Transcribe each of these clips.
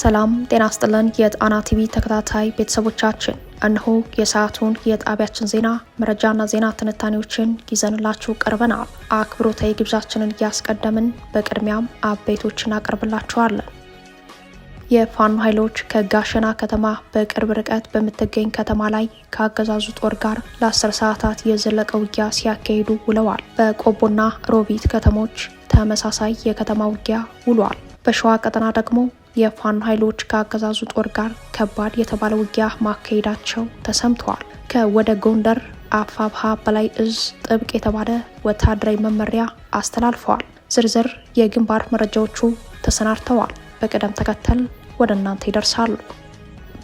ሰላም ጤና ይስጥልን የጣና ቲቪ ተከታታይ ቤተሰቦቻችን፣ እነሆ የሰዓቱን የጣቢያችን ዜና መረጃና ዜና ትንታኔዎችን ይዘንላችሁ ቀርበናል። አክብሮታዊ ግብዣችንን እያስቀደምን በቅድሚያም አበይቶችን አቀርብላችኋለን። የፋኖ ኃይሎች ከጋሸና ከተማ በቅርብ ርቀት በምትገኝ ከተማ ላይ ከአገዛዙ ጦር ጋር ለ10 ሰዓታት የዘለቀ ውጊያ ሲያካሂዱ ውለዋል። በቆቦና ሮቢት ከተሞች ተመሳሳይ የከተማ ውጊያ ውሏል። በሸዋ ቀጠና ደግሞ የፋኖ ኃይሎች ከአገዛዙ ጦር ጋር ከባድ የተባለ ውጊያ ማካሄዳቸው ተሰምተዋል። ከወደ ጎንደር አፋብሃ በላይ እዝ ጥብቅ የተባለ ወታደራዊ መመሪያ አስተላልፈዋል። ዝርዝር የግንባር መረጃዎቹ ተሰናድተዋል። በቅደም ተከተል ወደ እናንተ ይደርሳሉ።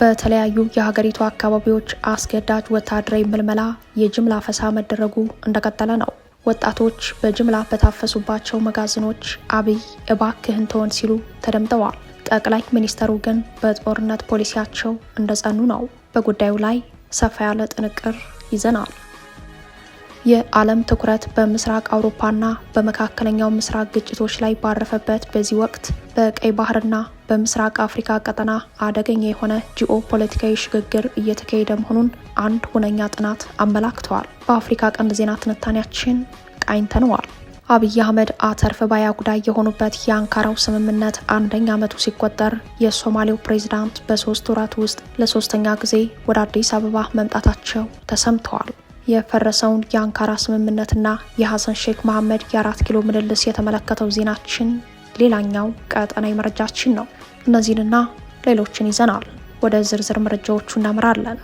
በተለያዩ የሀገሪቱ አካባቢዎች አስገዳጅ ወታደራዊ ምልመላ የጅምላ ፈሳ መደረጉ እንደቀጠለ ነው። ወጣቶች በጅምላ በታፈሱባቸው መጋዘኖች አብይ እባክህን ተወን ሲሉ ተደምጠዋል። ጠቅላይ ሚኒስተሩ ግን በጦርነት ፖሊሲያቸው እንደጸኑ ነው። በጉዳዩ ላይ ሰፋ ያለ ጥንቅር ይዘናል። የዓለም ትኩረት በምስራቅ አውሮፓና በመካከለኛው ምስራቅ ግጭቶች ላይ ባረፈበት በዚህ ወቅት በቀይ ባህርና በምስራቅ አፍሪካ ቀጠና አደገኛ የሆነ ጂኦ ፖለቲካዊ ሽግግር እየተካሄደ መሆኑን አንድ ሁነኛ ጥናት አመላክተዋል። በአፍሪካ ቀንድ ዜና ትንታኔያችን ቃኝተነዋል። አብይ አህመድ አተርፍ ባያ ጉዳይ የሆኑበት የአንካራው ስምምነት አንደኛ ዓመቱ ሲቆጠር የሶማሌው ፕሬዝዳንት በ3 ወራት ውስጥ ለ3ኛ ጊዜ ወደ አዲስ አበባ መምጣታቸው ተሰምተዋል። የፈረሰውን የአንካራ ስምምነትና የሐሰን ሼክ መሐመድ የ4 ኪሎ ምልልስ የተመለከተው ዜናችን ሌላኛው ቀጠናዊ መረጃችን ነው። እነዚህንና ሌሎችን ይዘናል። ወደ ዝርዝር መረጃዎቹ እናምራለን።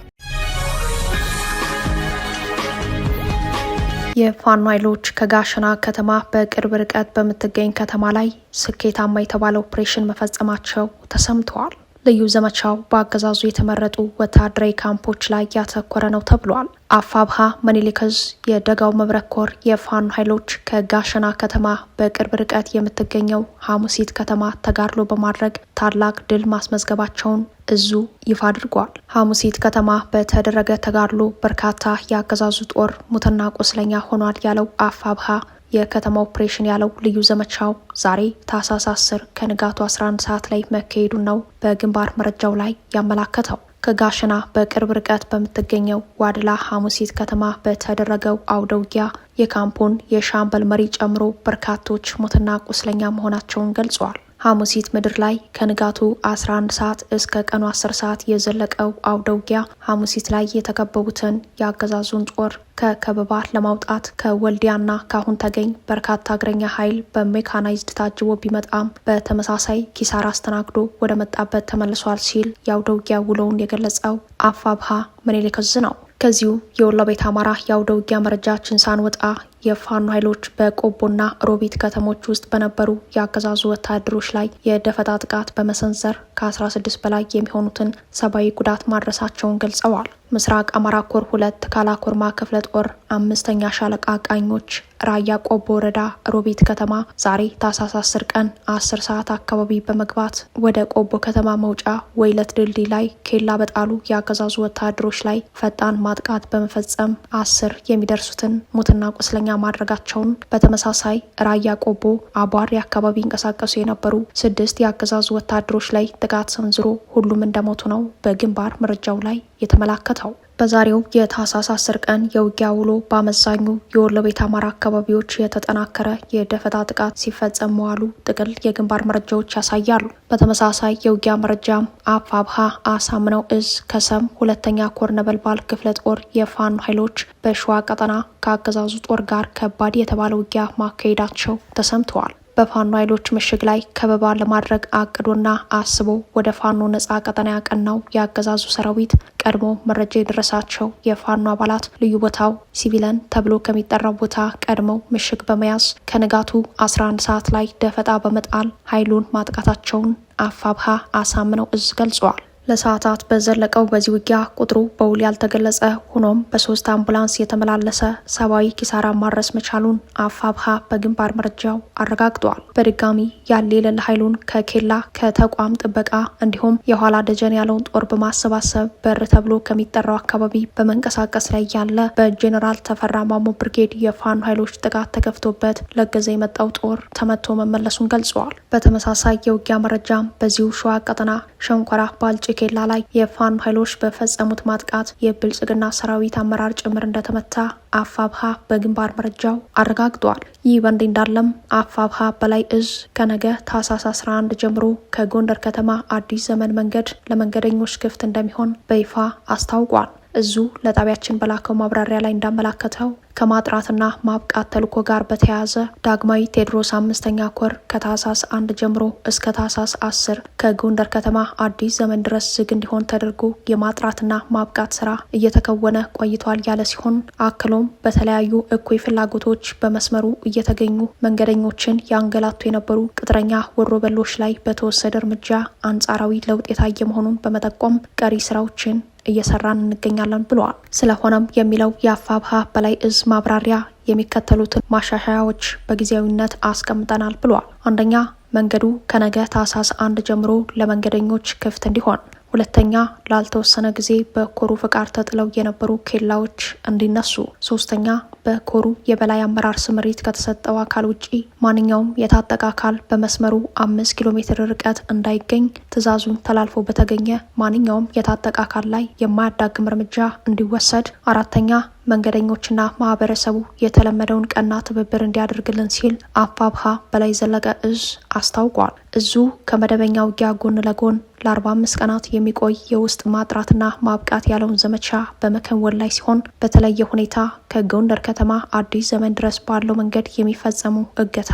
የፋኖ ኃይሎች ከጋሸና ከተማ በቅርብ ርቀት በምትገኝ ከተማ ላይ ስኬታማ የተባለ ኦፕሬሽን መፈጸማቸው ተሰምተዋል። ልዩ ዘመቻው በአገዛዙ የተመረጡ ወታደራዊ ካምፖች ላይ ያተኮረ ነው ተብሏል። አፋብሃ ምኒልክ ዕዝ የደጋው መብረቅ ኮር የፋኖ ኃይሎች ከጋሸና ከተማ በቅርብ ርቀት የምትገኘው ሐሙሲት ከተማ ተጋድሎ በማድረግ ታላቅ ድል ማስመዝገባቸውን እዙ ይፋ አድርጓል። ሐሙሲት ከተማ በተደረገ ተጋድሎ በርካታ የአገዛዙ ጦር ሙትና ቁስለኛ ሆኗል ያለው አፋብሃ የከተማ ኦፕሬሽን ያለው ልዩ ዘመቻው ዛሬ ታህሳስ 10 ከንጋቱ 11 ሰዓት ላይ መካሄዱን ነው በግንባር መረጃው ላይ ያመላከተው። ከጋሸና በቅርብ ርቀት በምትገኘው ዋድላ ሐሙሲት ከተማ በተደረገው አውደ ውጊያ የካምፑን የሻምበል መሪ ጨምሮ በርካቶች ሙትና ቁስለኛ መሆናቸውን ገልጸዋል። ሐሙሲት ምድር ላይ ከንጋቱ 11 ሰዓት እስከ ቀኑ 10 ሰዓት የዘለቀው አውደ ውጊያ ሐሙሲት ላይ የተከበቡትን የአገዛዙን ጦር ከከበባ ለማውጣት ከወልዲያና ካሁን ተገኝ በርካታ እግረኛ ኃይል በሜካናይዝድ ታጅቦ ቢመጣም በተመሳሳይ ኪሳራ አስተናግዶ ወደ መጣበት ተመልሷል ሲል የአውደ ውጊያ ውሎውን የገለጸው አፋብሃ ምኒልክ ዕዝ ነው። ከዚሁ የወሎ ቤት አማራ የአውደ ውጊያ መረጃችን ሳንወጣ የፋኖ ኃይሎች በቆቦና ሮቢት ከተሞች ውስጥ በነበሩ የአገዛዙ ወታደሮች ላይ የደፈጣ ጥቃት በመሰንዘር ከ16 በላይ የሚሆኑትን ሰብአዊ ጉዳት ማድረሳቸውን ገልጸዋል። ምስራቅ አማራ ኮር 2 ካላኮርማ ክፍለ ጦር 5ኛ ሻለቃ ቃኞች ራያ ቆቦ ወረዳ ሮቢት ከተማ ዛሬ ታህሳስ 10 ቀን 10 ሰዓት አካባቢ በመግባት ወደ ቆቦ ከተማ መውጫ ወይለት ድልድይ ላይ ኬላ በጣሉ የአገዛዙ ወታደሮች ላይ ፈጣን ማጥቃት በመፈጸም 10 የሚደርሱትን ሙትና ቁስለኛ ማድረጋቸውን፣ በተመሳሳይ ራያ ቆቦ አቧሪ አካባቢ እንቀሳቀሱ የነበሩ 6 የአገዛዙ ወታደሮች ላይ ጥቃት ሰንዝሮ ሁሉም እንደሞቱ ነው በግንባር መረጃው ላይ የተመላከተው። በዛሬው የታህሳስ 10 ቀን የውጊያ ውሎ በአመዛኙ የወሎ ቤት አማራ አካባቢዎች የተጠናከረ የደፈጣ ጥቃት ሲፈጸም መዋሉ ጥቅል የግንባር መረጃዎች ያሳያሉ። በተመሳሳይ የውጊያ መረጃም አፋብሃ አሳምነው ዕዝ ከሰም 2ኛ ኮር ነበልባል ክፍለ ጦር የፋኖ ኃይሎች በሸዋ ቀጠና ከአገዛዙ ጦር ጋር ከባድ የተባለ ውጊያ ማካሄዳቸው ተሰምተዋል። በፋኖ ኃይሎች ምሽግ ላይ ከበባ ለማድረግ አቅዶና አስቦ ወደ ፋኖ ነጻ ቀጠና ያቀናው የአገዛዙ ሰራዊት ቀድሞ መረጃ የደረሳቸው የፋኖ አባላት ልዩ ቦታው ሲቪለን ተብሎ ከሚጠራው ቦታ ቀድመው ምሽግ በመያዝ ከንጋቱ 11 ሰዓት ላይ ደፈጣ በመጣል ኃይሉን ማጥቃታቸውን አፋብሃ አሳምነው ዕዝ ገልጸዋል። ለሰዓታት በዘለቀው በዚህ ውጊያ ቁጥሩ በውል ያልተገለጸ ሆኖም በ3 አምቡላንስ የተመላለሰ ሰብአዊ ኪሳራ ማድረስ መቻሉን አፋብሃ በግንባር መረጃው አረጋግጧል። በድጋሚ ያለ የሌለ ኃይሉን ከኬላ ከተቋም ጥበቃ እንዲሁም የኋላ ደጀን ያለውን ጦር በማሰባሰብ በር ተብሎ ከሚጠራው አካባቢ በመንቀሳቀስ ላይ ያለ በጄኔራል ተፈራ ማሞ ብርጌድ የፋኖ ኃይሎች ጥቃት ተከፍቶበት ለገዘ የመጣው ጦር ተመቶ መመለሱን ገልጸዋል። በተመሳሳይ የውጊያ መረጃም በዚሁ ሸዋ ቀጠና ሸንኮራ ባልጭ ኬላ ላይ የፋኖ ኃይሎች በፈጸሙት ማጥቃት የብልጽግና ሰራዊት አመራር ጭምር እንደተመታ አፋብሃ በግንባር መረጃው አረጋግጧል። ይህ በእንዲህ እንዳለም አፋብሃ በላይ እዝ ከነገ ታህሳስ 11 ጀምሮ ከጎንደር ከተማ አዲስ ዘመን መንገድ ለመንገደኞች ክፍት እንደሚሆን በይፋ አስታውቋል። እዙ ለጣቢያችን በላከው ማብራሪያ ላይ እንዳመላከተው ከማጥራትና ማብቃት ተልዕኮ ጋር በተያያዘ ዳግማዊ ቴዎድሮስ 5ኛ ኮር ከታህሳስ 1 ጀምሮ እስከ ታህሳስ 10 ከጎንደር ከተማ አዲስ ዘመን ድረስ ዝግ እንዲሆን ተደርጎ የማጥራትና ማብቃት ስራ እየተከወነ ቆይቷል ያለ ሲሆን አክሎም በተለያዩ እኩይ ፍላጎቶች በመስመሩ እየተገኙ መንገደኞችን ያንገላቱ የነበሩ ቅጥረኛ ወሮበሎች ላይ በተወሰደ እርምጃ አንጻራዊ ለውጥ የታየ መሆኑን በመጠቆም ቀሪ ስራዎችን እየሰራን እንገኛለን ብለዋል። ስለሆነም የሚለው የአፋብሃ በላይ እዝ ማብራሪያ የሚከተሉትን ማሻሻያዎች በጊዜያዊነት አስቀምጠናል ብለዋል። አንደኛ፣ መንገዱ ከነገ ታህሳስ 1 ጀምሮ ለመንገደኞች ክፍት እንዲሆን። ሁለተኛ፣ ላልተወሰነ ጊዜ በኮሩ ፍቃድ ተጥለው የነበሩ ኬላዎች እንዲነሱ። ሶስተኛ፣ በኮሩ የበላይ አመራር ስምሪት ከተሰጠው አካል ውጪ ማንኛውም የታጠቀ አካል በመስመሩ 5 ኪሎ ሜትር ርቀት እንዳይገኝ ትዕዛዙን ተላልፎ በተገኘ ማንኛውም የታጠቀ አካል ላይ የማያዳግም እርምጃ እንዲወሰድ። አራተኛ፣ መንገደኞችና ማህበረሰቡ የተለመደውን ቀና ትብብር እንዲያደርግልን ሲል አፋብሃ በላይ ዘለቀ እዝ አስታውቋል። እዙ ከመደበኛ ውጊያ ጎን ለጎን ለ45 ቀናት የሚቆይ የውስጥ ማጥራትና ማብቃት ያለውን ዘመቻ በመከወን ላይ ሲሆን በተለየ ሁኔታ ከጎንደር ከተማ አዲስ ዘመን ድረስ ባለው መንገድ የሚፈጸሙ እገታ፣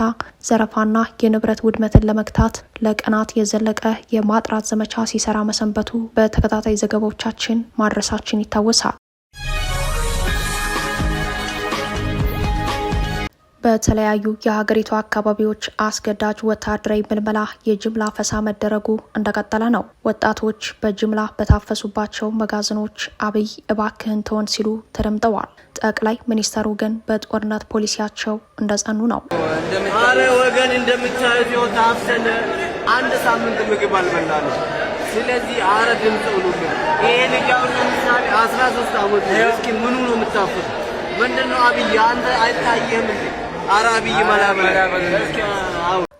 ዘረፋና የንብረት ውድመትን ለመግታት ለቀናት የዘለቀ የማጥራት ዘመቻ ሲሰራ መሰንበቱ በተከታታይ ዘገባዎቻችን ማድረሳችን ይታወሳል። በተለያዩ የሀገሪቱ አካባቢዎች አስገዳጅ ወታደራዊ ምልመላ የጅምላ ፈሳ መደረጉ እንደቀጠለ ነው። ወጣቶች በጅምላ በታፈሱባቸው መጋዘኖች አብይ እባክህን ተወን ሲሉ ተደምጠዋል። ጠቅላይ ሚኒስተሩ ግን በጦርነት ፖሊሲያቸው እንደጸኑ ነው። አረ ወገን እንደምታዩት ታፍሰን 1 ሳምንት ምግብ አልበላንም። ስለዚህ አረ ድምጽ ሁሉም ይሄ ልጅው ለምሳሌ 13 አመት እስኪ ምኑ ነው የምታፈሱ? ምንድነው አብይ አንተ አይታየህም እንዴ? አራቢይ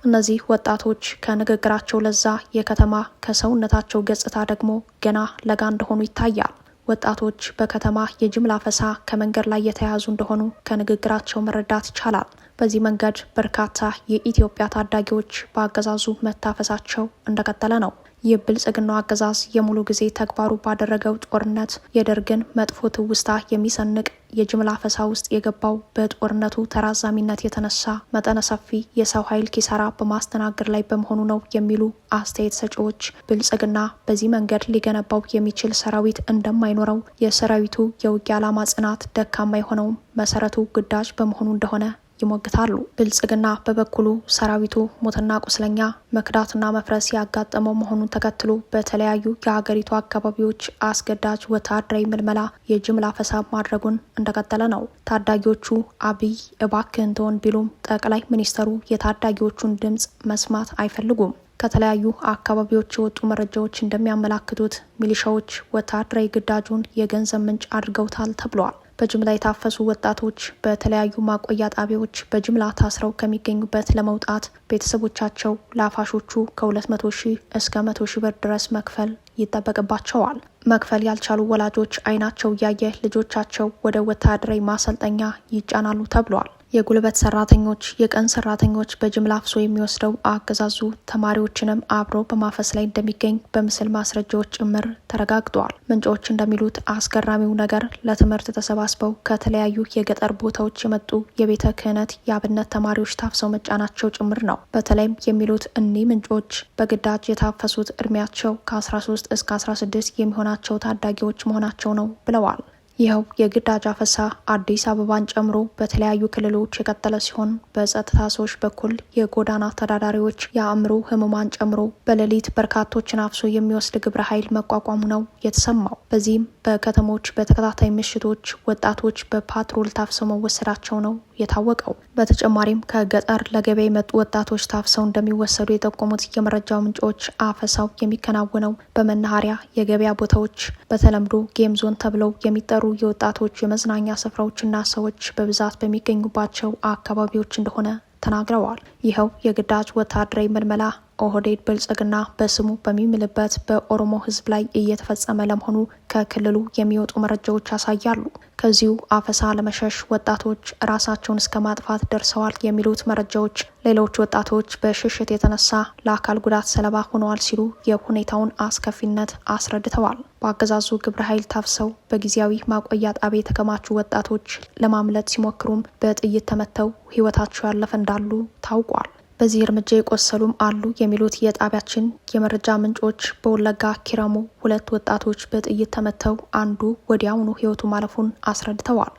እነዚህ ወጣቶች ከንግግራቸው ለዛ የከተማ ከሰውነታቸው ገጽታ ደግሞ ገና ለጋ እንደሆኑ ይታያል። ወጣቶች በከተማ የጅምላ ፈሳ ከመንገድ ላይ የተያዙ እንደሆኑ ከንግግራቸው መረዳት ይቻላል። በዚህ መንገድ በርካታ የኢትዮጵያ ታዳጊዎች በአገዛዙ መታፈሳቸው እንደቀጠለ ነው። የብልጽግናው አገዛዝ የሙሉ ጊዜ ተግባሩ ባደረገው ጦርነት የደርግን መጥፎ ትውስታ የሚሰንቅ የጅምላ ፈሳ ውስጥ የገባው በጦርነቱ ተራዛሚነት የተነሳ መጠነ ሰፊ የሰው ኃይል ኪሳራ በማስተናገድ ላይ በመሆኑ ነው የሚሉ አስተያየት ሰጪዎች ብልጽግና በዚህ መንገድ ሊገነባው የሚችል ሰራዊት እንደማይኖረው፣ የሰራዊቱ የውጊያ ዓላማ ጽናት ደካማ የሆነው መሰረቱ ግዳጅ በመሆኑ እንደሆነ ይሞግታሉ። ብልጽግና በበኩሉ ሰራዊቱ ሞትና ቁስለኛ መክዳትና መፍረስ ያጋጠመው መሆኑን ተከትሎ በተለያዩ የሀገሪቱ አካባቢዎች አስገዳጅ ወታደራዊ ምልመላ የጅምላ ፈሳ ማድረጉን እንደቀጠለ ነው። ታዳጊዎቹ አብይ እባክህን ተወን ቢሉም ጠቅላይ ሚኒስተሩ የታዳጊዎቹን ድምጽ መስማት አይፈልጉም። ከተለያዩ አካባቢዎች የወጡ መረጃዎች እንደሚያመላክቱት ሚሊሻዎች ወታደራዊ ግዳጁን የገንዘብ ምንጭ አድርገውታል ተብሏል። በጅምላ የታፈሱ ወጣቶች በተለያዩ ማቆያ ጣቢያዎች በጅምላ ታስረው ከሚገኙበት ለመውጣት ቤተሰቦቻቸው ለአፋሾቹ ከ200 ሺህ እስከ 100 ሺህ ብር ድረስ መክፈል ይጠበቅባቸዋል። መክፈል ያልቻሉ ወላጆች አይናቸው እያየ ልጆቻቸው ወደ ወታደራዊ ማሰልጠኛ ይጫናሉ ተብሏል። የጉልበት ሰራተኞች፣ የቀን ሰራተኞች በጅምላ አፍሶ የሚወስደው አገዛዙ ተማሪዎችንም አብሮ በማፈስ ላይ እንደሚገኝ በምስል ማስረጃዎች ጭምር ተረጋግጧል። ምንጮች እንደሚሉት አስገራሚው ነገር ለትምህርት ተሰባስበው ከተለያዩ የገጠር ቦታዎች የመጡ የቤተ ክህነት የአብነት ተማሪዎች ታፍሰው መጫናቸው ጭምር ነው። በተለይም የሚሉት እኒህ ምንጮች በግዳጅ የታፈሱት እድሜያቸው ከ13 እስከ 16 የሚሆናቸው ታዳጊዎች መሆናቸው ነው ብለዋል። ይኸው የግዳጅ አፈሳ አዲስ አበባን ጨምሮ በተለያዩ ክልሎች የቀጠለ ሲሆን በጸጥታ ሰዎች በኩል የጎዳና ተዳዳሪዎች የአእምሮ ህሙማን ጨምሮ በሌሊት በርካቶችን አፍሶ የሚወስድ ግብረ ኃይል መቋቋሙ ነው የተሰማው። በዚህም በከተሞች በተከታታይ ምሽቶች ወጣቶች በፓትሮል ታፍሰው መወሰዳቸው ነው የታወቀው። በተጨማሪም ከገጠር ለገበያ የመጡ ወጣቶች ታፍሰው እንደሚወሰዱ የጠቆሙት የመረጃው ምንጮች አፈሳው የሚከናወነው በመናኸሪያ የገበያ ቦታዎች በተለምዶ ጌም ዞን ተብለው የሚጠሩ የወጣቶች የመዝናኛ ስፍራዎችና ሰዎች በብዛት በሚገኙባቸው አካባቢዎች እንደሆነ ተናግረዋል። ይኸው የግዳጅ ወታደራዊ ምልመላ ኦህዴድ ብልጽግና በስሙ በሚምልበት በኦሮሞ ህዝብ ላይ እየተፈጸመ ለመሆኑ ከክልሉ የሚወጡ መረጃዎች ያሳያሉ። ከዚሁ አፈሳ ለመሸሽ ወጣቶች ራሳቸውን እስከ ማጥፋት ደርሰዋል የሚሉት መረጃዎች ሌሎች ወጣቶች በሽሽት የተነሳ ለአካል ጉዳት ሰለባ ሆነዋል ሲሉ የሁኔታውን አስከፊነት አስረድተዋል። በአገዛዙ ግብረ ኃይል ታፍሰው በጊዜያዊ ማቆያ ጣቢያ የተከማቹ ወጣቶች ለማምለጥ ሲሞክሩም በጥይት ተመተው ህይወታቸው ያለፈ እንዳሉ ታውቋል። በዚህ እርምጃ የቆሰሉም አሉ የሚሉት የጣቢያችን የመረጃ ምንጮች በወለጋ ኪረሙ 2 ወጣቶች በጥይት ተመተው አንዱ ወዲያውኑ ህይወቱ ማለፉን አስረድተዋል።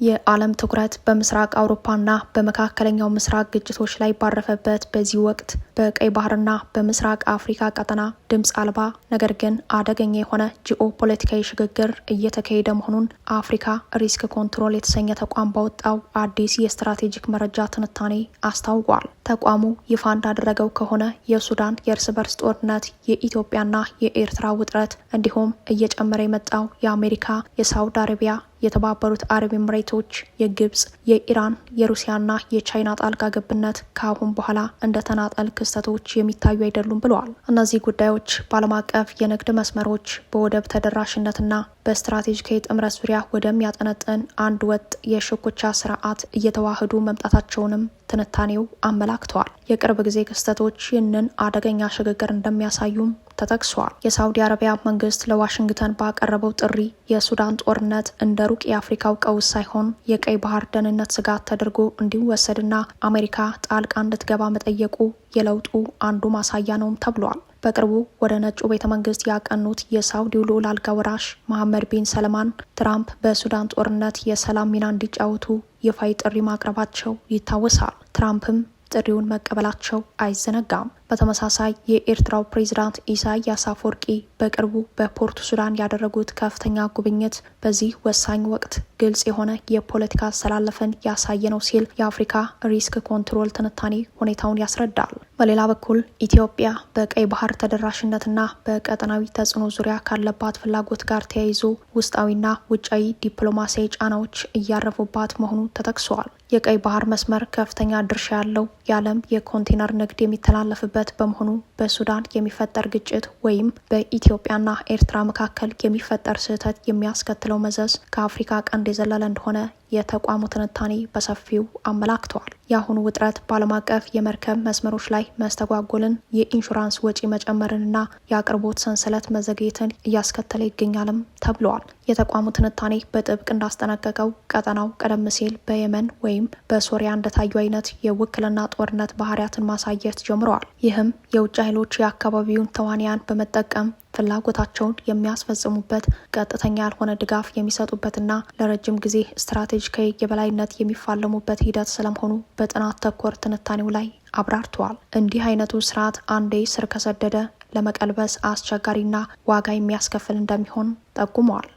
የዓለም ትኩረት በምስራቅ አውሮፓና በመካከለኛው ምስራቅ ግጭቶች ላይ ባረፈበት በዚህ ወቅት በቀይ ባህርና በምስራቅ አፍሪካ ቀጠና ድምፅ አልባ ነገር ግን አደገኛ የሆነ ጂኦ ፖለቲካዊ ሽግግር እየተካሄደ መሆኑን አፍሪካ ሪስክ ኮንትሮል የተሰኘ ተቋም ባወጣው አዲስ የስትራቴጂክ መረጃ ትንታኔ አስታውቋል። ተቋሙ ይፋ እንዳደረገው ከሆነ የሱዳን የእርስ በርስ ጦርነት፣ የኢትዮጵያና የኤርትራ ውጥረት እንዲሁም እየጨመረ የመጣው የአሜሪካ፣ የሳውዲ አረቢያ፣ የተባበሩት አረብ ኤምሬቶች፣ የግብጽ፣ የኢራን፣ የሩሲያና የቻይና ጣልቃ ገብነት ከአሁን በኋላ እንደ ተናጠል ክስተቶች የሚታዩ አይደሉም ብለዋል። እነዚህ ጉዳዮች በዓለም አቀፍ የንግድ መስመሮች፣ በወደብ ተደራሽነትና በስትራቴጂካዊ ጥምረት ዙሪያ ወደሚያጠነጥን አንድ ወጥ የሽኩቻ ስርዓት እየተዋህዱ መምጣታቸውንም ትንታኔው አመላክተዋል። የቅርብ ጊዜ ክስተቶች ይህንን አደገኛ ሽግግር እንደሚያሳዩም ተጠቅሷል። የሳውዲ አረቢያ መንግስት ለዋሽንግተን ባቀረበው ጥሪ የሱዳን ጦርነት እንደ ሩቅ የአፍሪካው ቀውስ ሳይሆን የቀይ ባህር ደህንነት ስጋት ተደርጎ እንዲወሰድና አሜሪካ ጣልቃ እንድትገባ መጠየቁ የለውጡ አንዱ ማሳያ ነውም ተብሏል። በቅርቡ ወደ ነጩ ቤተ መንግስት ያቀኑት የሳውዲው ልዑል አልጋ ወራሽ መሐመድ ቢን ሰልማን ትራምፕ በሱዳን ጦርነት የሰላም ሚና እንዲጫወቱ ይፋዊ ጥሪ ማቅረባቸው ይታወሳል። ትራምፕም ጥሪውን መቀበላቸው አይዘነጋም። በተመሳሳይ የኤርትራው ፕሬዝዳንት ኢሳያስ አፈወርቂ በቅርቡ በፖርቱ ሱዳን ያደረጉት ከፍተኛ ጉብኝት በዚህ ወሳኝ ወቅት ግልጽ የሆነ የፖለቲካ አሰላለፍን ያሳየ ነው ሲል የአፍሪካ ሪስክ ኮንትሮል ትንታኔ ሁኔታውን ያስረዳል። በሌላ በኩል ኢትዮጵያ በቀይ ባህር ተደራሽነትና በቀጠናዊ ተጽዕኖ ዙሪያ ካለባት ፍላጎት ጋር ተያይዞ ውስጣዊና ውጫዊ ዲፕሎማሲያዊ ጫናዎች እያረፉባት መሆኑ ተጠቅሷል። የቀይ ባህር መስመር ከፍተኛ ድርሻ ያለው የዓለም የኮንቴነር ንግድ የሚተላለፍበት በመሆኑ በሱዳን የሚፈጠር ግጭት ወይም በኢትዮጵያና ኤርትራ መካከል የሚፈጠር ስህተት የሚያስከትለው መዘዝ ከአፍሪካ ቀንድ የዘለለ እንደሆነ የተቋሙ ትንታኔ በሰፊው አመላክተዋል። የአሁኑ ውጥረት በዓለም አቀፍ የመርከብ መስመሮች ላይ መስተጓጎልን፣ የኢንሹራንስ ወጪ መጨመርንና የአቅርቦት ሰንሰለት መዘግየትን እያስከተለ ይገኛልም ተብለዋል። የተቋሙ ትንታኔ በጥብቅ እንዳስጠነቀቀው ቀጠናው ቀደም ሲል በየመን ወይም በሶሪያ እንደታዩ አይነት የውክልና ጦርነት ባህሪያትን ማሳየት ጀምረዋል። ይህም የውጭ ኃይሎች የአካባቢውን ተዋንያን በመጠቀም ፍላጎታቸውን የሚያስፈጽሙበት፣ ቀጥተኛ ያልሆነ ድጋፍ የሚሰጡበትና ለረጅም ጊዜ ስትራቴጂካዊ የበላይነት የሚፋለሙበት ሂደት ስለመሆኑ በጥናት ተኮር ትንታኔው ላይ አብራርተዋል። እንዲህ አይነቱ ስርዓት አንዴ ስር ከሰደደ ለመቀልበስ አስቸጋሪና ዋጋ የሚያስከፍል እንደሚሆን ጠቁመዋል።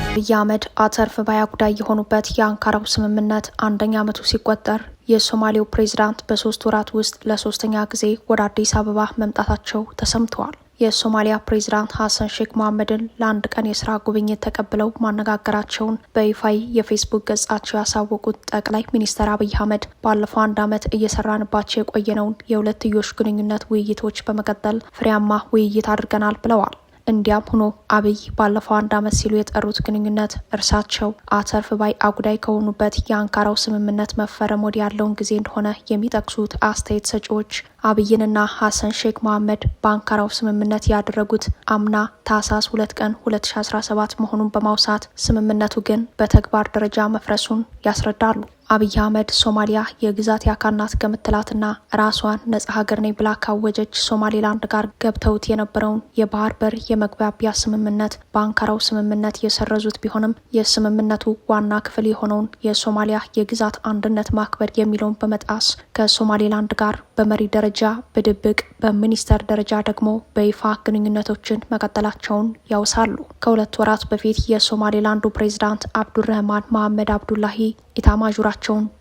አብይ አህመድ አተርፍ ባያ ጉዳይ የሆኑበት የአንካራው ስምምነት 1ኛ ዓመቱ ሲቆጠር የሶማሌው ፕሬዝዳንት በ3 ወራት ውስጥ ለ3ኛ ጊዜ ወደ አዲስ አበባ መምጣታቸው ተሰምተዋል። የሶማሊያ ፕሬዝዳንት ሐሰን ሼክ መሐመድን ለአንድ ቀን የስራ ጉብኝት ተቀብለው ማነጋገራቸውን በይፋይ የፌስቡክ ገጻቸው ያሳወቁት ጠቅላይ ሚኒስትር አብይ አህመድ ባለፈው 1 ዓመት እየሰራንባቸው የቆየነውን የሁለትዮሽ ግንኙነት ውይይቶች በመቀጠል ፍሬያማ ውይይት አድርገናል ብለዋል። እንዲያም ሆኖ አብይ ባለፈው 1 ዓመት ሲሉ የጠሩት ግንኙነት እርሳቸው አተርፍ ባይ አጉዳይ ከሆኑበት የአንካራው ስምምነት መፈረም ወዲህ ያለውን ጊዜ እንደሆነ የሚጠቅሱት አስተያየት ሰጪዎች አብይንና ሐሰን ሼክ መሐመድ በአንካራው ስምምነት ያደረጉት አምና ታህሳስ 2 ቀን 2017 መሆኑን በማውሳት ስምምነቱ ግን በተግባር ደረጃ መፍረሱን ያስረዳሉ። አብይ አህመድ ሶማሊያ የግዛት አካል ናት ከምትላትና ራሷን ነጻ ሀገር ነኝ ብላ ካወጀች ሶማሌላንድ ጋር ገብተውት የነበረውን የባህር በር የመግባቢያ ስምምነት በአንካራው ስምምነት የሰረዙት ቢሆንም የስምምነቱ ዋና ክፍል የሆነውን የሶማሊያ የግዛት አንድነት ማክበር የሚለውን በመጣስ ከሶማሌላንድ ጋር በመሪ ደረጃ በድብቅ በሚኒስተር ደረጃ ደግሞ በይፋ ግንኙነቶችን መቀጠላቸውን ያውሳሉ። ከ2 ወራት በፊት የሶማሌላንዱ ፕሬዝዳንት አብዱረህማን መሐመድ አብዱላሂ ኢታማዦራቸውን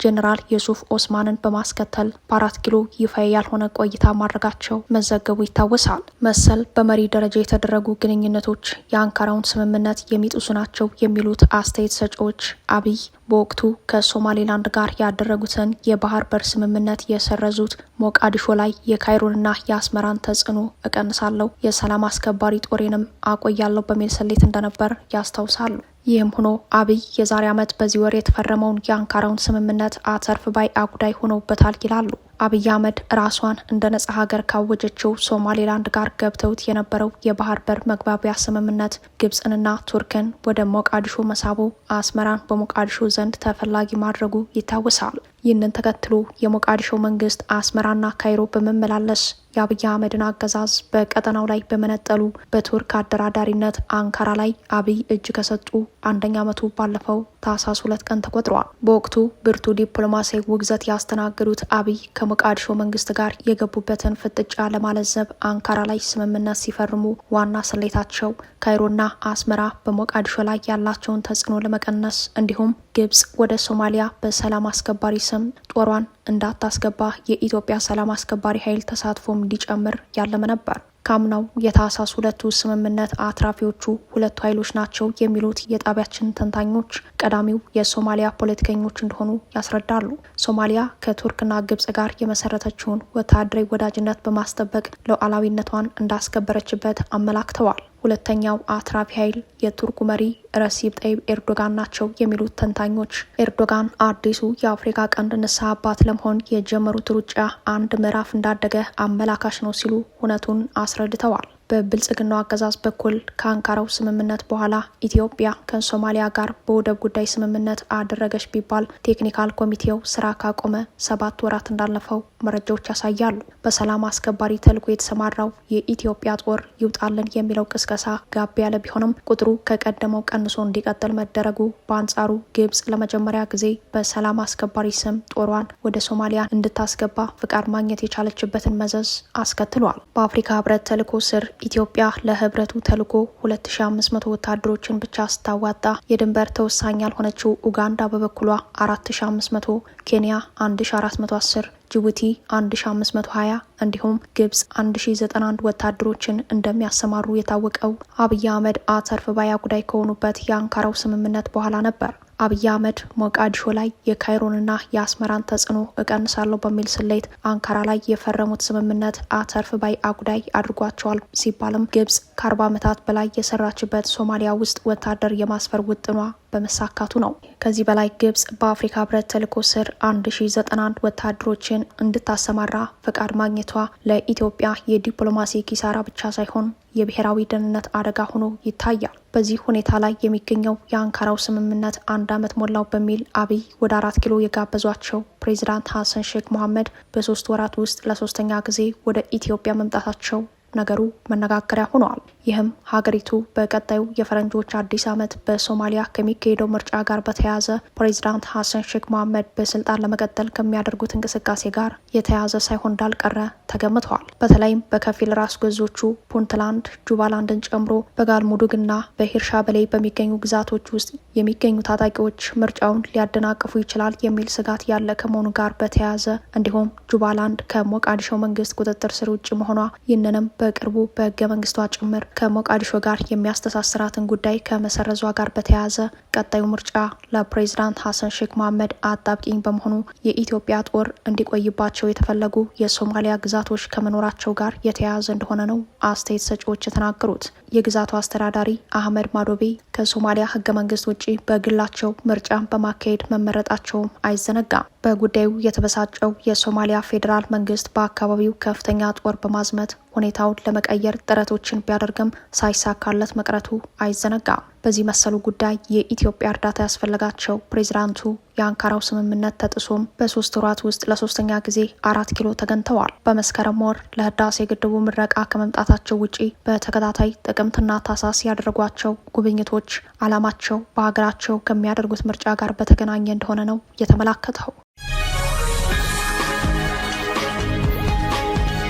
ጄኔራል ዩሱፍ ኦስማንን በማስከተል በ4 ኪሎ ይፋ ያልሆነ ቆይታ ማድረጋቸው መዘገቡ ይታወሳል። መሰል በመሪ ደረጃ የተደረጉ ግንኙነቶች የአንካራውን ስምምነት የሚጥሱ ናቸው የሚሉት አስተያየት ሰጪዎች አብይ በወቅቱ ከሶማሌላንድ ጋር ያደረጉትን የባህር በር ስምምነት የሰረዙት ሞቃዲሾ ላይ የካይሮንና የአስመራን ተጽዕኖ እቀንሳለሁ፣ የሰላም አስከባሪ ጦሬንም አቆያለሁ በሚል ስሌት እንደነበር ያስታውሳሉ። ይህም ሆኖ አብይ የዛሬ ዓመት በዚህ ወር የተፈረመውን የአንካራውን ስምምነት አተርፍ ባይ አጉዳይ ሆነውበታል ይላሉ። አብይ አህመድ ራሷን እንደ ነጻ ሀገር ካወጀችው ሶማሌላንድ ጋር ገብተውት የነበረው የባህር በር መግባቢያ ስምምነት ግብጽንና ቱርክን ወደ ሞቃዲሾ መሳቡ አስመራን በሞቃዲሾ ዘንድ ተፈላጊ ማድረጉ ይታወሳል። ይህንን ተከትሎ የሞቃዲሾ መንግስት አስመራና ካይሮ በመመላለስ የአብይ አህመድን አገዛዝ በቀጠናው ላይ በመነጠሉ በቱርክ አደራዳሪነት አንካራ ላይ አብይ እጅ ከሰጡ 1ኛ ዓመቱ ባለፈው ታህሳስ 2 ቀን ተቆጥሯል። በወቅቱ ብርቱ ዲፕሎማሲያዊ ውግዘት ያስተናገዱት አብይ ከሞቃዲሾ መንግስት ጋር የገቡበትን ፍጥጫ ለማለዘብ አንካራ ላይ ስምምነት ሲፈርሙ ዋና ስሌታቸው ካይሮና አስመራ በሞቃዲሾ ላይ ያላቸውን ተጽዕኖ ለመቀነስ እንዲሁም ግብጽ ወደ ሶማሊያ በሰላም አስከባሪ ስም ጦሯን እንዳታስገባ የኢትዮጵያ ሰላም አስከባሪ ኃይል ተሳትፎም እንዲጨምር ያለመ ነበር። ካምናው የታህሳስ 2 ስምምነት አትራፊዎቹ ሁለቱ ኃይሎች ናቸው የሚሉት የጣቢያችን ተንታኞች ቀዳሚው የሶማሊያ ፖለቲከኞች እንደሆኑ ያስረዳሉ። ሶማሊያ ከቱርክና ግብጽ ጋር የመሰረተችውን ወታደራዊ ወዳጅነት በማስጠበቅ ሉዓላዊነቷን እንዳስከበረችበት አመላክተዋል። ሁለተኛው አትራፊ ኃይል የቱርኩ መሪ ረሲብ ጠይብ ኤርዶጋን ናቸው የሚሉት ተንታኞች ኤርዶጋን አዲሱ የአፍሪካ ቀንድ ንስሐ አባት ለመሆን የጀመሩት ሩጫ አንድ ምዕራፍ እንዳደገ አመላካሽ ነው ሲሉ እውነቱን አስረድተዋል። በብልጽግናው አገዛዝ በኩል ከአንካራው ስምምነት በኋላ ኢትዮጵያ ከሶማሊያ ጋር በወደብ ጉዳይ ስምምነት አደረገች ቢባል ቴክኒካል ኮሚቴው ስራ ካቆመ 7 ወራት እንዳለፈው መረጃዎች ያሳያሉ። በሰላም አስከባሪ ተልዕኮ የተሰማራው የኢትዮጵያ ጦር ይውጣልን የሚለው ቅስቀሳ ጋብ ያለ ቢሆንም ቁጥሩ ከቀደመው ቀንሶ እንዲቀጥል መደረጉ በአንጻሩ ግብጽ ለመጀመሪያ ጊዜ በሰላም አስከባሪ ስም ጦሯን ወደ ሶማሊያ እንድታስገባ ፍቃድ ማግኘት የቻለችበትን መዘዝ አስከትሏል። በአፍሪካ ህብረት ተልዕኮ ስር ኢትዮጵያ ለህብረቱ ተልዕኮ 2500 ወታደሮችን ብቻ ስታዋጣ የድንበር ተወሳኝ ያልሆነችው ኡጋንዳ በበኩሏ 4500፣ ኬንያ 1410፣ ጅቡቲ 1520 እንዲሁም ግብጽ 1091 ወታደሮችን እንደሚያሰማሩ የታወቀው አብይ አህመድ አተርፍ ባይ ጉዳይ ከሆኑበት የአንካራው ስምምነት በኋላ ነበር። አብይ አህመድ ሞቃዲሾ ላይ የካይሮንና የአስመራን ተጽዕኖ እቀንሳለሁ በሚል ስሌት አንካራ ላይ የፈረሙት ስምምነት አተርፍ ባይ አጉዳይ አድርጓቸዋል ሲባልም ግብጽ ከ40 ዓመታት በላይ የሰራችበት ሶማሊያ ውስጥ ወታደር የማስፈር ውጥኗ በመሳካቱ ነው። ከዚህ በላይ ግብጽ በአፍሪካ ህብረት ተልዕኮ ስር 1091 ወታደሮችን እንድታሰማራ ፈቃድ ማግኘቷ ለኢትዮጵያ የዲፕሎማሲ ኪሳራ ብቻ ሳይሆን የብሔራዊ ደህንነት አደጋ ሆኖ ይታያል። በዚህ ሁኔታ ላይ የሚገኘው የአንካራው ስምምነት 1 ዓመት ሞላው በሚል አብይ ወደ 4 ኪሎ የጋበዟቸው ፕሬዚዳንት ሐሰን ሼክ መሐመድ በ3 ወራት ውስጥ ለ3ኛ ጊዜ ወደ ኢትዮጵያ መምጣታቸው ነገሩ መነጋገሪያ ሆኗል። ይህም ሀገሪቱ በቀጣዩ የፈረንጆች አዲስ ዓመት በሶማሊያ ከሚካሄደው ምርጫ ጋር በተያያዘ ፕሬዚዳንት ሐሰን ሼክ መሐመድ በስልጣን ለመቀጠል ከሚያደርጉት እንቅስቃሴ ጋር የተያያዘ ሳይሆን እንዳልቀረ ተገምተዋል። በተለይም በከፊል ራስ ገዞቹ ፑንትላንድ፣ ጁባላንድን ጨምሮ በጋልሙዱግና በሂርሻ በላይ በሚገኙ ግዛቶች ውስጥ የሚገኙ ታጣቂዎች ምርጫውን ሊያደናቅፉ ይችላል የሚል ስጋት ያለ ከመሆኑ ጋር በተያያዘ እንዲሁም ጁባላንድ ከሞቃዲሾ መንግስት ቁጥጥር ስር ውጭ መሆኗ ይህንንም በቅርቡ በህገ መንግስቷ ጭምር ከሞቃዲሾ ጋር የሚያስተሳስራትን ጉዳይ ከመሰረዟ ጋር በተያያዘ ቀጣዩ ምርጫ ለፕሬዝዳንት ሐሰን ሼክ መሐመድ አጣብቂኝ በመሆኑ የኢትዮጵያ ጦር እንዲቆይባቸው የተፈለጉ የሶማሊያ ግዛቶች ከመኖራቸው ጋር የተያያዘ እንደሆነ ነው አስተያየት ሰጪዎች የተናገሩት። የግዛቱ አስተዳዳሪ አህመድ ማዶቤ ከሶማሊያ ህገ መንግስት ውጪ በግላቸው ምርጫ በማካሄድ መመረጣቸውም አይዘነጋም። በጉዳዩ የተበሳጨው የሶማሊያ ፌዴራል መንግስት በአካባቢው ከፍተኛ ጦር በማዝመት ሁኔታውን ለመቀየር ጥረቶችን ቢያደርግም ሳይሳካለት መቅረቱ አይዘነጋም። በዚህ መሰሉ ጉዳይ የኢትዮጵያ እርዳታ ያስፈለጋቸው ፕሬዝዳንቱ የአንካራው ስምምነት ተጥሶም በ3 ወራት ውስጥ ለሶስተኛ ጊዜ 4 ኪሎ ተገኝተዋል። በመስከረም ወር ለህዳሴ ግድቡ ምረቃ ከመምጣታቸው ውጪ በተከታታይ ጥቅምትና ታህሳስ ያደረጓቸው ጉብኝቶች ዓላማቸው በሀገራቸው ከሚያደርጉት ምርጫ ጋር በተገናኘ እንደሆነ ነው የተመላከተው።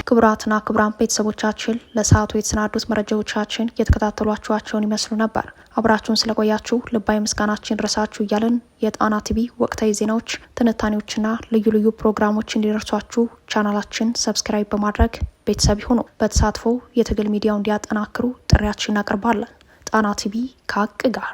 ክቡራትና ክቡራን ቤተሰቦቻችን ለሰዓቱ የተሰናዱት መረጃዎቻችን የተከታተሏችኋቸውን ይመስሉ ነበር። አብራችሁን ስለቆያችሁ ልባዊ ምስጋናችን ድረሳችሁ እያልን የጣና ቲቪ ወቅታዊ ዜናዎች፣ ትንታኔዎችና ልዩ ልዩ ፕሮግራሞች እንዲደርሷችሁ ቻናላችን ሰብስክራይብ በማድረግ ቤተሰብ ይሁኑ። በተሳትፎ የትግል ሚዲያው እንዲያጠናክሩ ጥሪያችን እናቀርባለን። ጣና ቲቪ ከሀቅ ጋር